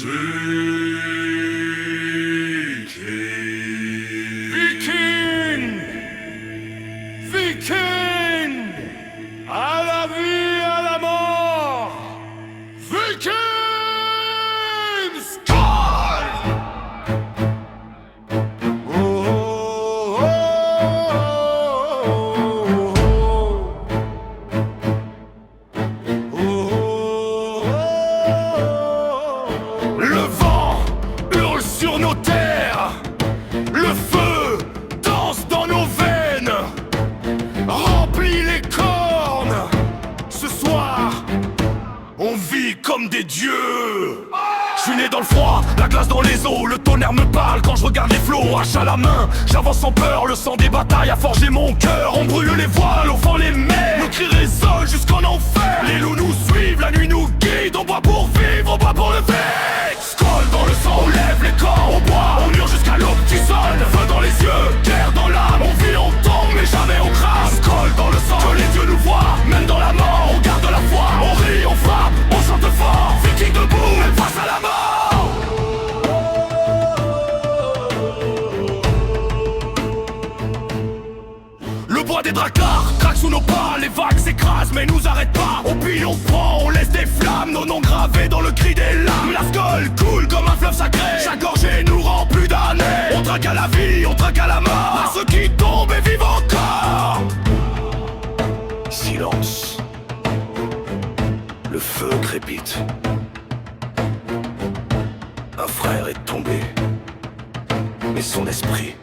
Viking! Viking! À la vie, à la mort! Viking! Skull! Oh, oh, oh, oh, oh. Le vent hurle sur nos terres. Le feu danse dans nos veines. Remplis les cornes. Ce soir, on vit comme des dieux. Je suis né dans le froid, la glace dans les os. Le tonnerre me parle quand je regarde les flots. Hache à la main, j'avance sans peur. Le sang des batailles a forgé mon cœur. On brûle les voiles, on fend les mers. Nos cris résonnent jusqu'en enfer. Les loups nous suivent, la nuit nous guide. On boit pour vivre, on boit pour le vivre. Skull dans le sang, on lève les corps. On boit, on hurle jusqu'à l'aube qui sonne. Feu dans les yeux, guerre dans l'âme. On vit, on tombe, mais jamais on crame. Skull dans le sang, que les dieux nous voient. Même dans la mort, on garde la foi. On rit, on frappe, on chante fort. Viking debout, même face à la mort. Le bois des dracars craque sous nos pas. Les vagues s'écrasent mais nous arrêtent pas. On pille, on prend, on laisse des flammes. Nos noms gravés dans le cri des lames. La Skull coule comme un fleuve sacré. Chaque gorgée nous rend plus d'années. On trinque à la vie, on trinque à la mort. À ceux qui tombent et vivent encore. Silence. Le feu crépite. Un frère est tombé, mais son esprit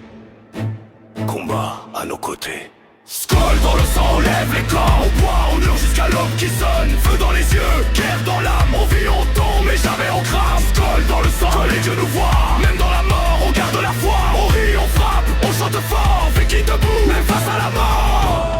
combat à nos côtés. Skull dans le sang, on lève les corps. On boit, on hurle jusqu'à l'aube qui sonne. Feu dans les yeux, guerre dans l'âme. On vit, on tombe, mais jamais on crame. Skull dans le sang, que les dieux nous voient. Même dans la mort, on garde la foi. On rit, on frappe, on chante fort. Viking debout, même face à la mort.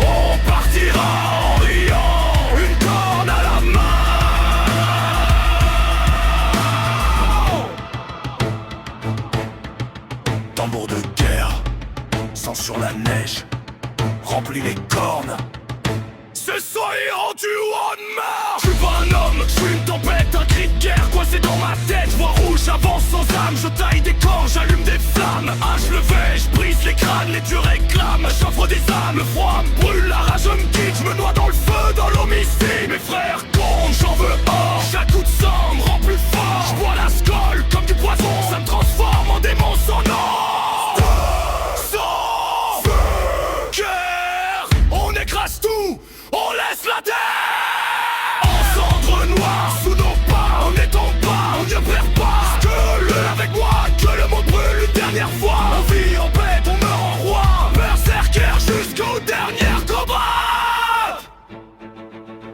On partira en riant, une corne à la main. Tambour de guerre, sang sur la neige, remplis les cornes. Ce soir rendu en marche. Je suis pas un homme, je suis une tempête, un cri de guerre coincé dans ma tête. Je vois rouge, j'avance sans âme, je taille des corps, j'allume des flammes. Hache levée, je brise les crânes, les dieux réclament. J'offre des âmes, le froid me brûle, la rage me quitte. Je me noie dans le feu, dans l'homicide. Mes frères comptent, j'en veux or. Chaque coup de sang me rend plus fort. Je bois la Skull comme du poison, ça me transforme en démon sans nom. Sang, feu, guerre, on écrase tout. On laisse la terre en cendres noires sous nos pas. On ne tombe pas, on ne perd pas. Skull avec moi, que le monde brûle une dernière fois. On vit en paix, on meurt en roi. Berserker jusqu'au dernier combat.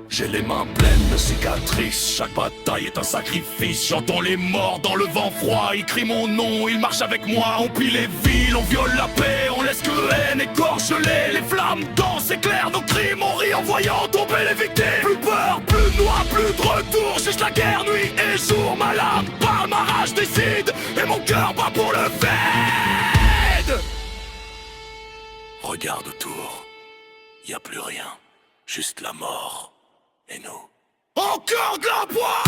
J'ai les mains pleines de cicatrices. Chaque bataille est un sacrifice. J'entends les morts dans le vent froid. Ils crient mon nom, ils marchent avec moi. On pille les villes, on viole la paix. On laisse que haine écorche les flammes dansent, éclairent nos crimes. On rit en voyant tomber les victimes. Plus peur, plus noir, plus de retour. Cherche la guerre nuit et jour. Ma lame parle, ma rage décide. Et mon cœur bat pour le vide. Regarde autour, y a plus rien, juste la mort. Et nous, encore de la boîte.